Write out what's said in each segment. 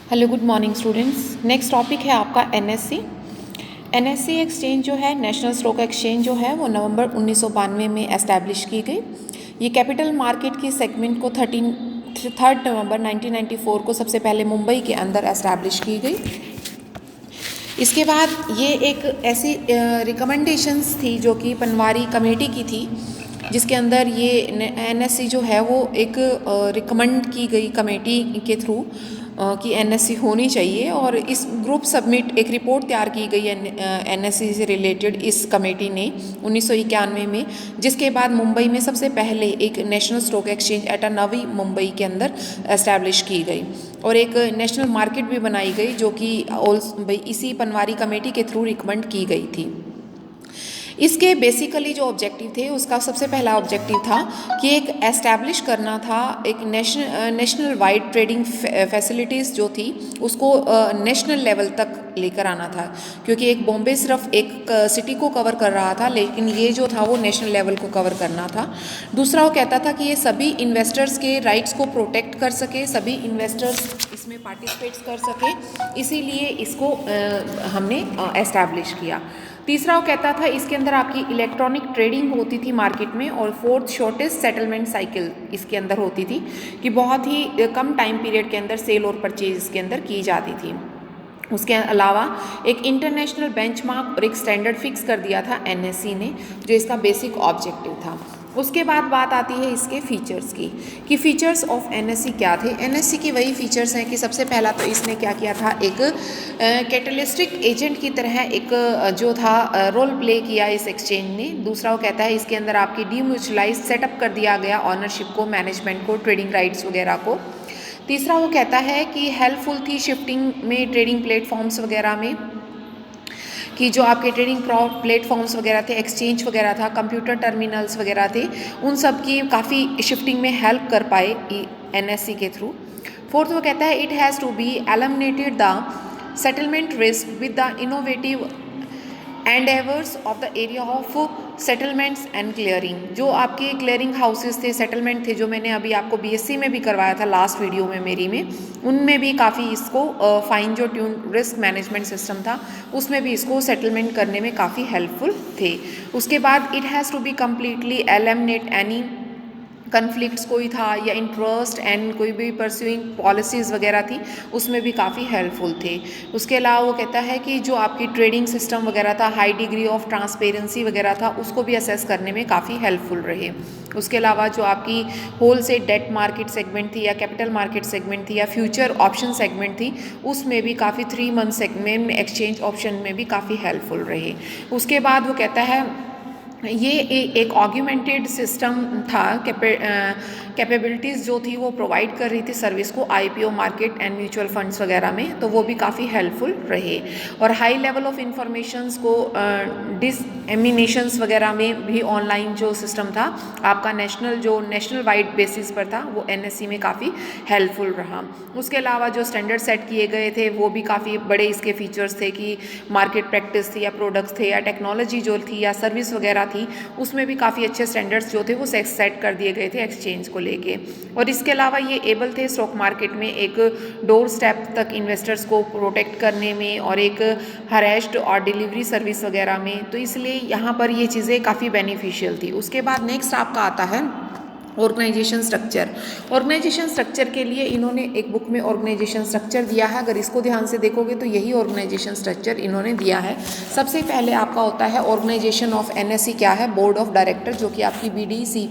Hello good morning students. Next topic है आपका NSC. NSC exchange जो है, नेशनल स्टॉक एक्सचेंज जो है, वो नवंबर 1992 में एस्टैब्लिश की गई। ये कैपिटल मार्केट की सेगमेंट को 3 नवंबर 1994 को सबसे पहले मुंबई के अंदर एस्टैब्लिश की गई। इसके बाद ये एक ऐसी रिकमेंडेशंस थी जो कि पनवारी कमेटी की थी, जिसके अंदर ये एनएससी जो है वो एक रिकमेंड की गई कमेटी के थ्रू कि एनएससी होनी चाहिए, और इस ग्रुप सबमिट एक रिपोर्ट तैयार की गई एनएससी से रिलेटेड इस कमेटी ने 1991 में, जिसके बाद मुंबई में सबसे पहले एक national stock exchange eight Navi Mumbai के अंदर एस्टैब्लिश की गई, और एक नेशनल मार्केट भी बनाई गई जो कि इसी पनवारी कमेटी के थ्रू रिकमेंड की गई थी। इसके बेसिकली जो ऑब्जेक्टिव थे, उसका सबसे पहला ऑब्जेक्टिव था कि एक एस्टैब्लिश करना था एक नेशनल वाइड ट्रेडिंग फैसिलिटीज़ जो थी उसको नेशनल लेवल तक लेकर आना था, क्योंकि एक बॉम्बे सिर्फ एक सिटी को कवर कर रहा था, लेकिन ये जो था वो नेशनल लेवल को कवर करना था। दूसरा वो कहता था कि ये सभी इन्वेस्टर्स के राइट्स को प्रोटेक्ट कर सके, सभी इन्वेस्टर्स इसमें पार्टिसिपेट्स कर सके, इसीलिए इसको हमने एस्टैब्लिश किया। तीसरा वो कहता था इसके अंदर आपकी इलेक्ट्रॉनिक ट्रेडिंग होती थी मार्केट में, और फोर्थ शॉर्टेस्ट सेटलमेंट साइकिल इसके अंदर होती थी कि बहुत ही कम टाइम पीरियड के अंदर सेल और परचेज इसके अंदर की जाती थी। उसके अलावा एक इंटरनेशनल बेंचमार्क और एक स्टैंडर्ड फिक्स कर दिया था एनएससी ने, जो इसका बेसिक ऑब्जेक्टिव था। उसके बाद बात आती है इसके फीचर्स की कि फीचर्स ऑफ एनएससी क्या थे। एनएससी की वही फीचर्स हैं कि सबसे पहला तो इसने क्या किया था, एक कैटलिस्टिक एजेंट की तरह एक जो था रोल प्ले किया इस एक्सचेंज ने। दूसरा वो कहता है इसके अंदर आपकी डीम्यूचुअलाइज सेटअप कर दिया गया ऑनरशिप को, मैनेजमेंट को, ट्रेडिंग राइट्स वगैरह को। तीसरा वो कहता है कि हेल्पफुल थी शिफ्टिंग में, ट्रेडिंग प्लेटफॉर्म्स वगैरह में, कि जो आपके ट्रेडिंग प्लेटफॉर्म्स वगैरह थे, एक्सचेंज वगैरह था, कंप्यूटर टर्मिनल्स वगैरह थे, उन सब की काफ़ी शिफ्टिंग में हेल्प कर पाए एनएससी के थ्रू। फोर्थ वो कहता है it has to be eliminated the settlement risk with the innovative endeavours of the area of settlements and clearing. जो आपके क्लियरिंग हाउसेस थे, सेटलमेंट थे, जो मैंने अभी आपको बीएससी में भी करवाया था लास्ट वीडियो में मेरी में, उनमें भी काफ़ी इसको फाइन जो ट्यून रिस्क मैनेजमेंट सिस्टम था उसमें भी इसको सेटलमेंट करने में काफ़ी हेल्पफुल थे। उसके बाद it has to be completely eliminate any conflicts कोई था या इंटरेस्ट एंड कोई भी परस्यूइंग पॉलिसीज़ वगैरह थी, उसमें भी काफ़ी हेल्पफुल थे। उसके अलावा वो कहता है कि जो आपकी ट्रेडिंग सिस्टम वगैरह था, हाई डिग्री ऑफ ट्रांसपेरेंसी वगैरह था, उसको भी असेस करने में काफ़ी हेल्पफुल रहे। उसके अलावा जो आपकी होल से डेट मार्केट सेगमेंट थी या कैपिटल मार्केट सेगमेंट थी या फ्यूचर ऑप्शन सेगमेंट थी, उसमें भी काफ़ी 3 मंथ सेगमेंट में एक्सचेंज ऑप्शन में भी काफ़ी हेल्पफुल रहे। उसके बाद वो कहता है ये एक ऑग्यूमेंटेड सिस्टम था, कैपेबिलिटीज़ जो थी वो प्रोवाइड कर रही थी सर्विस को IPO market and mutual funds वगैरह में, तो वो भी काफ़ी हेल्पफुल रहे। और हाई लेवल ऑफ इंफॉर्मेशंस को डिसएमिनेशंस वगैरह में भी ऑनलाइन जो सिस्टम था आपका नेशनल वाइड बेसिस पर था, वो एनएससी में काफ़ी हेल्पफुल रहा। उसके अलावा जो स्टैंडर्ड सेट किए गए थे वो भी काफ़ी बड़े इसके फीचर्स थे कि मार्केट प्रैक्टिस थी या प्रोडक्ट्स थे या टेक्नोलॉजी जो थी या सर्विस वगैरह थी, उसमें भी काफ़ी अच्छे स्टैंडर्ड्स जो थे वो सेट कर दिए गए थे एक्सचेंज को लेके। और इसके अलावा ये एबल थे स्टॉक मार्केट में एक डोर स्टेप तक इन्वेस्टर्स को प्रोटेक्ट करने में और एक हरेस्ड और डिलीवरी सर्विस वगैरह में, तो इसलिए यहाँ पर ये चीज़ें काफ़ी बेनिफिशियल थी। उसके बाद नेक्स्ट आपका आता है ऑर्गेनाइजेशन स्ट्रक्चर। ऑर्गेनाइजेशन स्ट्रक्चर के लिए इन्होंने एक बुक में ऑर्गेनाइजेशन स्ट्रक्चर दिया है, अगर इसको ध्यान से देखोगे तो यही ऑर्गेनाइजेशन स्ट्रक्चर इन्होंने दिया है। सबसे पहले आपका होता है ऑर्गेनाइजेशन ऑफ एनएससी क्या है, बोर्ड ऑफ डायरेक्टर, जो कि आपकी बीडीसी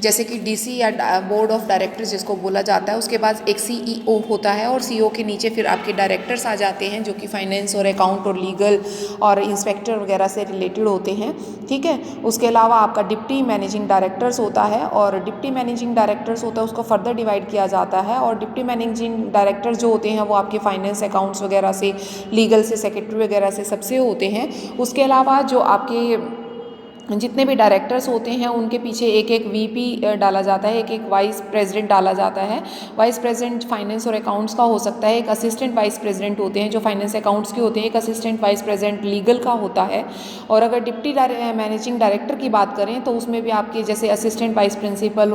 जैसे कि डीसी या बोर्ड ऑफ डायरेक्टर्स जिसको बोला जाता है। उसके बाद एक सीईओ होता है, और सीईओ के नीचे फिर आपके डायरेक्टर्स आ जाते हैं जो कि फाइनेंस और अकाउंट और लीगल और इंस्पेक्टर वगैरह से रिलेटेड होते हैं, ठीक है। उसके अलावा आपका डिप्टी मैनेजिंग डायरेक्टर्स होता है, और डिप्टी मैनेजिंग डायरेक्टर्स होता है उसको फर्दर डिवाइड किया जाता है, और डिप्टी मैनेजिंग डायरेक्टर्स जो होते हैं वो आपके फाइनेंस अकाउंट्स वगैरह से, लीगल से, सेक्रेटरी वगैरह से सबसे होते हैं। उसके अलावा जो आपके जितने भी डायरेक्टर्स होते हैं उनके पीछे एक एक वीपी डाला जाता है, एक एक वाइस प्रेसिडेंट डाला जाता है। वाइस प्रेसिडेंट फाइनेंस और अकाउंट्स का हो सकता है, एक असिस्टेंट वाइस प्रेसिडेंट होते हैं जो फाइनेंस अकाउंट्स के होते हैं, एक असिस्टेंट वाइस प्रेसिडेंट लीगल का होता है। और अगर डिप्टी मैनेजिंग डायरेक्टर की बात करें तो उसमें भी आपके जैसे असिस्टेंट वाइस प्रिंसिपल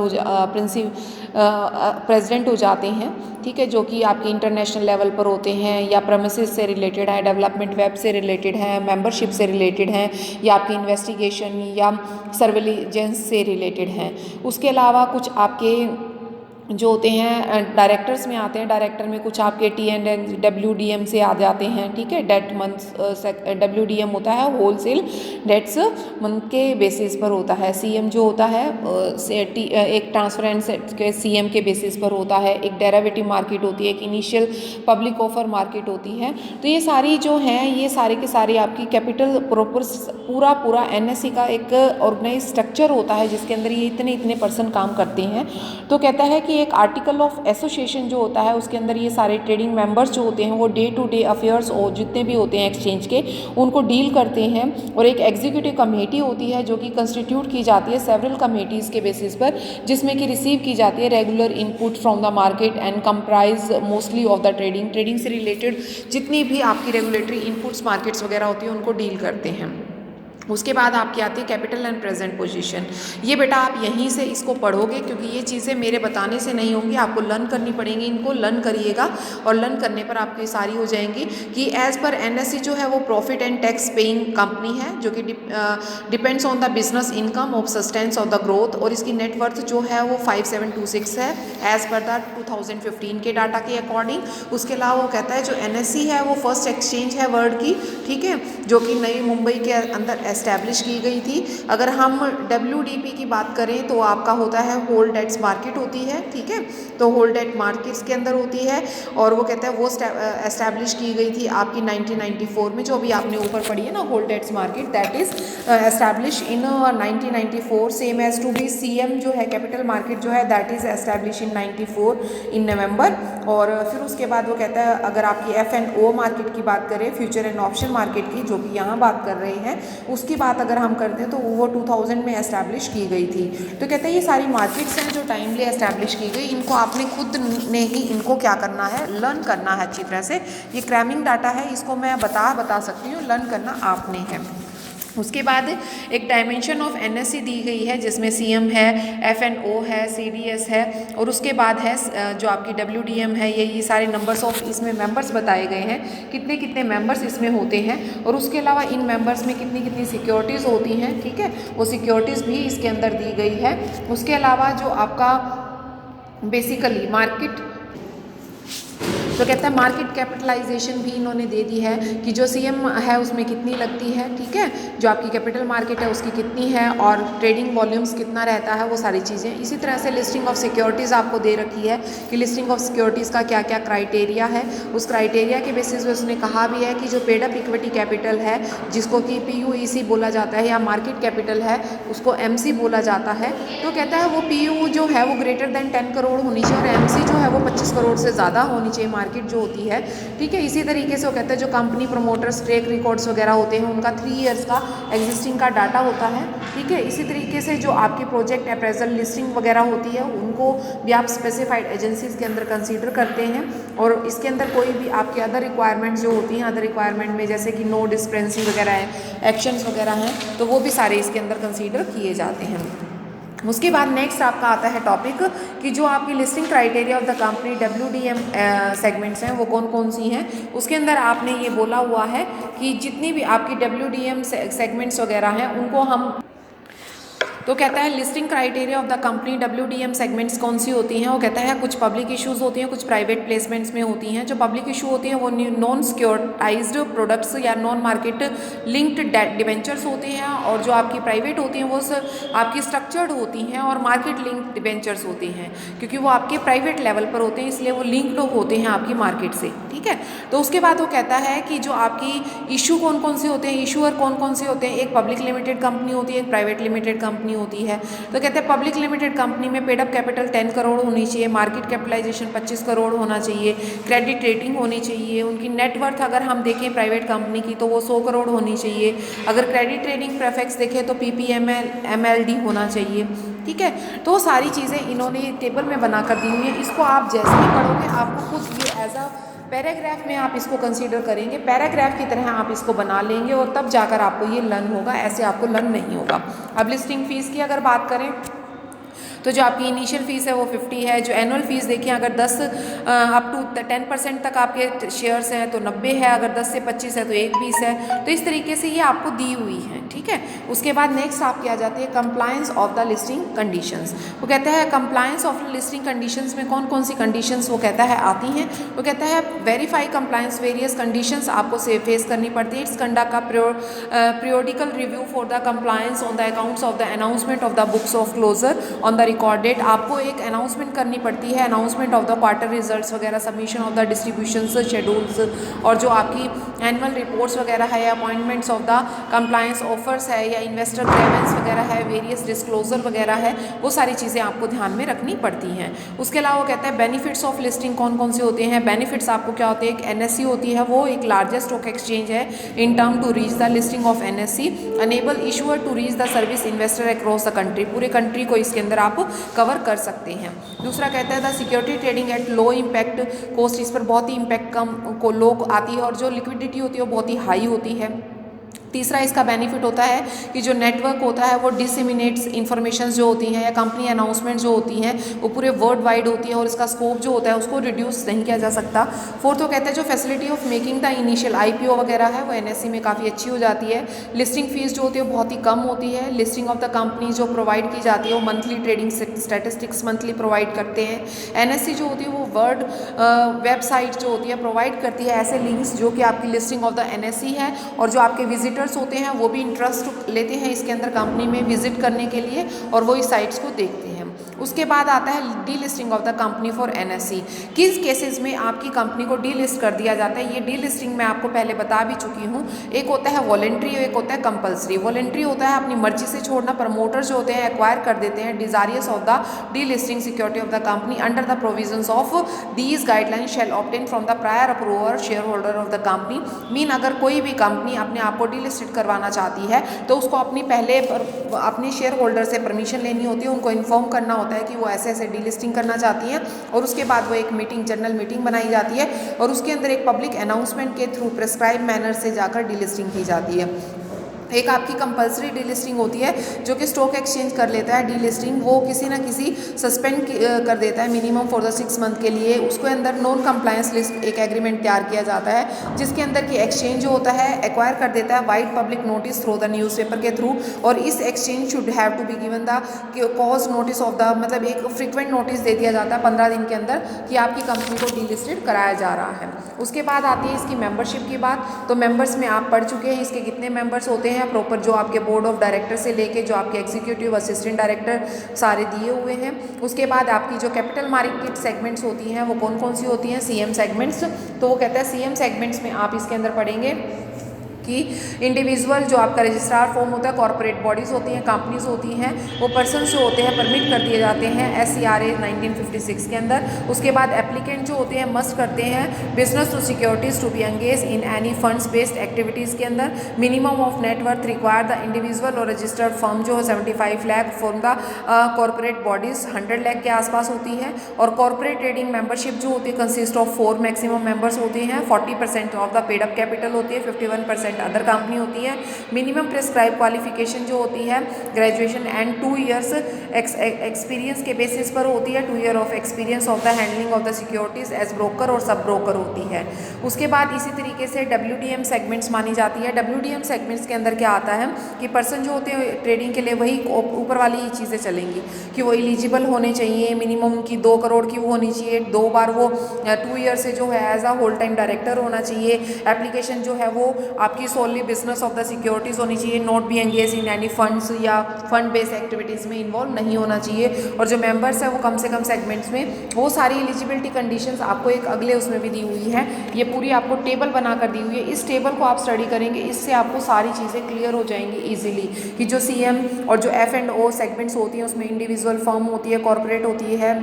प्रेसिडेंट हो जाते हैं, ठीक है, जो कि आपके इंटरनेशनल लेवल पर होते हैं या प्रेमिसेस से रिलेटेड है, डेवलपमेंट वेब से रिलेटेड है, मेंबरशिप से रिलेटेड हैं, या आपकी इन्वेस्टिगेशन या सर्विलिजेंस से रिलेटेड हैं। उसके अलावा कुछ आपके जो होते हैं डायरेक्टर्स में आते हैं, डायरेक्टर में कुछ आपके TN WDM से आ जाते हैं, ठीक है। डेट मंथ WDM होता है होलसेल डेट्स मंथ के बेसिस पर होता है। CM जो होता है एक ट्रांसफर एंड के CM के बेसिस पर होता है। एक डेरिवेटिव मार्केट होती है, एक इनिशियल पब्लिक ऑफर मार्केट होती है। तो ये सारी जो हैं ये सारे के सारे आपकी कैपिटल पूरा NSE का एक ऑर्गेनाइज स्ट्रक्चर होता है जिसके अंदर ये इतने पर्सन काम करते हैं। तो कहता है कि एक आर्टिकल ऑफ एसोसिएशन जो होता है उसके अंदर ये सारे ट्रेडिंग मेंबर्स जो होते हैं वो डे टू डे अफेयर्स और जितने भी होते हैं एक्सचेंज के उनको डील करते हैं। और एक एग्जीक्यूटिव कमेटी होती है जो कि कंस्टिट्यूट की जाती है सेवरल कमेटीज़ के बेसिस पर, जिसमें कि रिसीव की जाती है regular input from the market and comprise mostly of the trading से रिलेटेड जितनी भी आपकी रेगुलेटरी इनपुट्स मार्केट्स वगैरह होती है उनको डील करते हैं। उसके बाद आपकी आती है कैपिटल एंड प्रेजेंट पोजीशन। ये बेटा आप यहीं से इसको पढ़ोगे क्योंकि ये चीज़ें मेरे बताने से नहीं होंगी, आपको लर्न करनी पड़ेंगी। इनको लर्न करिएगा और लर्न करने पर आपकी सारी हो जाएंगी कि एज़ पर NSE जो है वो profit and tax paying company है जो कि depends on the business income of sustains of the growth, और इसकी नेटवर्थ जो है वो 5726 है एज़ पर द 2015 के डाटा के अकॉर्डिंग। उसके अलावा वो कहता है जो NSE है वो फर्स्ट एक्सचेंज है वर्ल्ड की, ठीक है, जो कि नई मुंबई के अंदर एस्टैब्लिश की गई थी। अगर हम WDP की बात करें तो आपका होता है होल डेट्स मार्केट होती है, ठीक है, तो होल डेट मार्केट्स के अंदर होती है। और वो कहता है वो एस्टैब्लिश की गई थी आपकी 1994 में, जो अभी आपने ऊपर पढ़ी है ना whole debts market, that is establish in 1994। Same as to be CM जो है कैपिटल मार्केट जो है that is establish in 94 in November. और फिर उसके बाद वो कहता है अगर आपकी F&O मार्केट की बात करें, फ्यूचर एंड ऑप्शन मार्केट की, जो कि यहाँ बात कर रहे हैं, उसकी बात अगर हम करते हैं तो वो 2000 में एस्टैब्लिश की गई थी। तो कहते हैं ये सारी मार्केट्स हैं जो टाइमली एस्टैब्लिश की गई, इनको आपने खुद ने ही इनको क्या करना है, लर्न करना है अच्छी तरह से। ये क्रैमिंग डाटा है, इसको मैं बता सकती हूँ, लर्न करना आपने है। उसके बाद एक डायमेंशन ऑफ NSE दी गई है जिसमें CM है, F&O है, CDS है, और उसके बाद है जो आपकी WDM है। ये सारे नंबर्स ऑफ इसमें मेंबर्स बताए गए हैं, कितने कितने मेंबर्स इसमें होते हैं, और उसके अलावा इन मेंबर्स में कितनी कितनी सिक्योरिटीज़ होती हैं, ठीक है, वो सिक्योरिटीज़ भी इसके अंदर दी गई है। उसके अलावा जो आपका बेसिकली मार्केट, तो कहता है मार्केट कैपिटलाइजेशन भी इन्होंने दे दी है कि जो CM है उसमें कितनी लगती है, ठीक है, जो आपकी कैपिटल मार्केट है उसकी कितनी है, और ट्रेडिंग वॉल्यूम्स कितना रहता है, वो सारी चीज़ें। इसी तरह से लिस्टिंग ऑफ सिक्योरिटीज़ आपको दे रखी है कि लिस्टिंग ऑफ सिक्योरिटीज़ का क्या क्या क्राइटेरिया है। उस क्राइटेरिया के बेसिस पे उसने कहा भी है कि जो पेड अप इक्विटी कैपिटल है जिसको कि PUEC बोला जाता है, या मार्केट कैपिटल है उसको MC बोला जाता है। तो कहता है वो PU जो है वो ग्रेटर देन 10 करोड़ होनी चाहिए और MC जो है वो 25 करोड़ से ज़्यादा होनी चाहिए मार्केट जो होती है, ठीक है। इसी तरीके से वो कहता है जो कंपनी प्रमोटर्स ट्रैक रिकॉर्ड्स वगैरह होते हैं उनका 3 इयर्स का एग्जिस्टिंग का डाटा होता है, ठीक है। इसी तरीके से जो आपकी प्रोजेक्ट अप्रेजल लिस्टिंग वगैरह होती है उनको भी आप स्पेसिफाइड एजेंसीज के अंदर कंसीडर करते हैं। और इसके अंदर कोई भी आपके अदर रिक्वायरमेंट्स जो होती हैं, अदर रिक्वायरमेंट में जैसे कि नो डिस्पेंसिंग वगैरह है, एक्शंस वगैरह हैं, तो वो भी सारे इसके अंदर कंसीडर किए जाते हैं। उसके बाद नेक्स्ट आपका आता है टॉपिक कि जो आपकी listing criteria of the company WDM segments हैं वो कौन कौन सी हैं। उसके अंदर आपने ये बोला हुआ है कि जितनी भी आपकी WDM सेगमेंट्स वगैरह हैं उनको हम, तो कहता है listing criteria of the company WDM segments कौन सी होती हैं। वो कहता है कुछ पब्लिक इश्यूज़ होती हैं, कुछ प्राइवेट प्लेसमेंट्स में होती हैं। जो पब्लिक इशू होती हैं वो नॉन सिक्योरिटाइज्ड प्रोडक्ट्स या नॉन मार्केट लिंक्ड डिबेंचर्स होते हैं, और जो आपकी प्राइवेट होती हैं वो आपकी स्ट्रक्चर्ड होती हैं और मार्केट लिंक्ड डिबेंचर्स होती हैं, क्योंकि वो आपके प्राइवेट लेवल पर होते हैं इसलिए वो लिंक्ड होते हैं आपकी मार्केट से, ठीक है। तो उसके बाद वो कहता है कि जो आपकी इशू कौन कौन से होते हैं, इशूअर कौन कौन से होते हैं, एक पब्लिक लिमिटेड कंपनी होती है, एक प्राइवेट लिमिटेड कंपनी होती है। तो कहते हैं पब्लिक लिमिटेड कंपनी में पेड अप कैपिटल 10 करोड़ होनी चाहिए, मार्केट कैपिटलाइजेशन 25 करोड़ होना चाहिए, क्रेडिट रेटिंग होनी चाहिए, उनकी नेटवर्थ अगर हम देखें प्राइवेट कंपनी की तो वो 100 करोड़ होनी चाहिए, अगर क्रेडिट रेटिंग प्रेफेक्स देखें तो PPML MLD होना चाहिए। ठीक है, तो वो सारी चीज़ें इन्होंने टेबल में बना कर दी हुई है। इसको आप जैसे ही पढ़ोगे आपको खुद ये एज अ पैराग्राफ में आप इसको कंसीडर करेंगे, पैराग्राफ की तरह आप इसको बना लेंगे और तब जाकर आपको ये लर्न होगा, ऐसे आपको लर्न नहीं होगा। अब लिस्टिंग फीस की अगर बात करें तो जो आपकी इनिशियल फ़ीस है वो 50 है। जो एनुअल फ़ीस देखिए अगर 10 अप टू 10% तक आपके शेयर्स हैं तो 90 है, अगर 10 से 25 है तो 1 20 है। तो इस तरीके से ये आपको दी हुई है। ठीक है, उसके बाद नेक्स्ट आपकी आ जाती है compliance of the listing conditions. वो कहता है कंप्लायंस ऑफ लिस्टिंग कंडीशंस में कौन कौन सी कंडीशंस वो कहता है आती हैं। वो कहता है वेरीफाई कंप्लायंस वेरियस कंडीशंस आपको से फेस करनी पड़ती है। इट्स कंडक्ट का periodical review for the compliance on the accounts of the announcement of the books of closure on the record date. आपको एक अनाउंसमेंट करनी पड़ती है, announcement of the quarter results वगैरह, submission of the distributions schedules, और जो आपकी annual reports वगैरह है या appointments of the compliance officers है या इन्वेस्टर ग्रेवेंस वगैरह है, वेरियस डिस्क्लोजर वगैरह है, वो सारी चीज़ें आपको ध्यान में रखनी पड़ती हैं। उसके अलावा कहते हैं बेनिफिट्स ऑफ लिस्टिंग कौन कौन से होते हैं। बेनिफिट्स आपको क्या होते हैं, एक NSE होती है, वो एक लार्जेस्ट स्टॉक एक्सचेंज है in term to reach the listing of NSE, enable issuer to reach the service investor across the country. पूरे कंट्री को इसके अंदर आप कवर कर सकते हैं। दूसरा कहता है the security trading at low impact cost, इस पर बहुत ही इम्पैक्ट कम को लो आती है और जो लिक्विडिटी होती है वो बहुत ही हाई होती है। तीसरा इसका बेनिफिट होता है कि जो नेटवर्क होता है वो डिसमिनेट्स इन्फॉर्मेशन जो होती हैं या कंपनी अनाउंसमेंट जो होती हैं वो पूरे वर्ल्ड वाइड होती है और इसका स्कोप जो होता है उसको रिड्यूस नहीं किया जा सकता। फोर्थ वो कहते हैं जो facility of making the initial IPO वगैरह है वो NSE में काफ़ी अच्छी हो जाती है। लिस्टिंग फीस जो होती है बहुत ही कम होती है। लिस्टिंग ऑफ द कंपनी जो प्रोवाइड की जाती है वो monthly trading statistics monthly provide करते हैं। NSE जो होती है वो वर्ल्ड वेबसाइट जो होती है प्रोवाइड करती है ऐसे लिंक्स जो कि आपकी लिस्टिंग ऑफ द NSE है, और जो आपके विजिटर्स होते हैं वो भी इंटरेस्ट लेते हैं इसके अंदर कंपनी में विजिट करने के लिए और वो इस साइट्स को देखते हैं। उसके बाद आता है D listing of the company for NSE। किस केसेस में आपकी कंपनी को डी लिस्ट कर दिया जाता है, ये डी लिस्टिंग मैं आपको पहले बता भी चुकी हूँ। एक होता है वॉलेंट्री, एक होता है कंपल्सरी। वॉलेंट्री होता है अपनी मर्जी से छोड़ना, प्रमोटर जो होते हैं एक्वायर कर देते हैं desirous of the delisting security of the company under the provisions of these guidelines shall obtain from the prior approval share holder of the company. Mean अगर कोई भी कंपनी अपने आप को डी लिस्टेड करवाना चाहती है तो उसको अपने शेयर होल्डर से परमिशन लेनी होती है, उनको इन्फॉर्म करना होता है कि वो ऐसे ऐसे डी लिस्टिंग करना चाहती हैं, और उसके बाद वो एक मीटिंग जनरल मीटिंग बनाई जाती है और उसके अंदर एक पब्लिक अनाउंसमेंट के थ्रू प्रेस्क्राइब मैनर से जाकर डी लिस्टिंग की जाती है। एक आपकी कंपलसरी डी लिस्टिंग होती है जो कि स्टॉक एक्सचेंज कर लेता है डी लिस्टिंग, वो किसी ना किसी सस्पेंड कर देता है मिनिमम फॉर द 6 मंथ के लिए। उसके अंदर नॉन कंप्लायंस लिस्ट एक एग्रीमेंट तैयार किया जाता है जिसके अंदर की एक्सचेंज जो होता है एक्वायर कर देता है wide public notice through the newspaper के थ्रू, और इस exchange should have to be given the cause notice of the, मतलब एक फ्रिक्वेंट नोटिस दे दिया जाता है 15 दिन के अंदर कि आपकी कंपनी को डी लिस्टेड कराया जा रहा है। उसके बाद आती है इसकी मेंबरशिप की बात। तो मेंबर्स में आप पढ़ चुके हैं इसके कितने मेंबर्स होते हैं प्रॉपर, जो आपके बोर्ड ऑफ डायरेक्टर से लेके जो आपके एग्जीक्यूटिव असिस्टेंट डायरेक्टर सारे दिए हुए हैं। उसके बाद आपकी जो कैपिटल मार्केट सेगमेंट्स होती हैं वो कौन कौन सी होती हैं, CM सेगमेंट्स। तो वो कहता है CM सेगमेंट्स में आप इसके अंदर पढ़ेंगे कि इंडिविजुअल जो आपका रजिस्ट्रार फॉर्म होता है, कॉर्पोरेट बॉडीज़ होती हैं, कंपनीज होती हैं, वो पर्सन्स जो होते हैं परमिट कर दिए जाते हैं SCRA 1956 के अंदर। उसके बाद एप्लीकेंट जो होते हैं मस्ट करते हैं business to securities to be engage in any funds based activities के अंदर। Minimum of net worth require the individual और रजिस्टर्ड फर्म जो है 75 lakh form the corporate bodies 100 lakh के आसपास होती है। और कॉर्पोरेट ट्रेडिंग मेंबरशिप जो होती है कंसिस्ट ऑफ 4 मैक्सिमम मेंबर्स होते हैं। 40% of the paid up capital होती है, 51% अदर कंपनी होती है। मिनिमम प्रेस्क्राइब क्वालिफिकेशन जो होती है ग्रेजुएशन एंड 2 इयर्स एक्सपीरियंस के बेसिस पर होती है। 2 year of experience of the handling of the securities as broker और सब ब्रोकर होती है। उसके बाद इसी तरीके से WDM सेगमेंट्स मानी जाती है। WDM सेगमेंट्स के अंदर क्या आता है कि पर्सन जो होते हैं ट्रेडिंग के लिए वही ऊपर वाली ही चीज़ें चलेंगी कि वो एलिजिबल होने चाहिए, मिनिमम की 2 करोड़ की वो होनी चाहिए, 2 बार वो 2 ईयर से जो है as a whole time director होना चाहिए। एप्लीकेशन जो है वो आपकी आपकी solely business of the securities होनी चाहिए, not be engage in any funds या फंड बेस्ड एक्टिविटीज़ में इन्वॉल्व नहीं होना चाहिए, और जो मेंबर्स है वो कम से कम सेगमेंट्स में, वो सारी एलिजिबिलिटी कंडीशंस आपको एक अगले उसमें भी दी हुई है, ये पूरी आपको टेबल बना कर दी हुई है। इस टेबल को आप स्टडी करेंगे, इससे आपको सारी चीज़ें क्लियर हो जाएंगी ईजिली कि जो CM और जो F&O सेगमेंट्स होती हैं उसमें इंडिविजुअल फर्म होती है, कॉर्पोरेट होती है,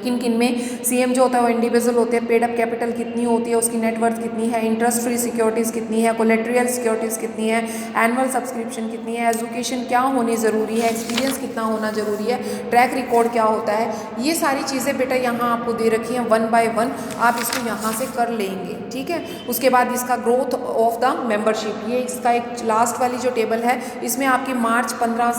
किन किन में CM जो होता है वो इंडिविजुअल होते हैं, पेड अप कैपिटल कितनी होती है, उसकी नेटवर्थ कितनी है, इंटरेस्ट फ्री सिक्योरिटीज़ कितनी है, कोलेट्रियल सिक्योरिटीज़ कितनी है, एनुअल सब्सक्रिप्शन कितनी है, एजुकेशन क्या होनी ज़रूरी है, एक्सपीरियंस कितना होना ज़रूरी है, ट्रैक रिकॉर्ड क्या होता है, ये सारी चीज़ें बेटा यहाँ आपको दे रखी हैं 1 by 1, आप इसको यहाँ से कर लेंगे, ठीक है। उसके बाद इसका ग्रोथ ऑफ द मेंबरशिप, ये इसका एक लास्ट वाली जो टेबल है इसमें आपकी मार्च 14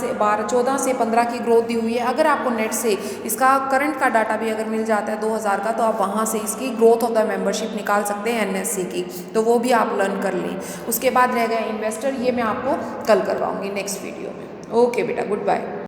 से 15 की ग्रोथ दी हुई है। अगर आपको नेट से इसका करंट का डाटा भी अगर मिल जाता है 2000 का, तो आप वहाँ से इसकी ग्रोथ ऑफ द मेंबरशिप निकाल सकते हैं NSE की, तो वो भी आप लर्न कर लें। उसके बाद रह गया इन्वेस्टर, ये मैं आपको कल करवाऊंगी नेक्स्ट वीडियो में। ओके बेटा, गुड बाय।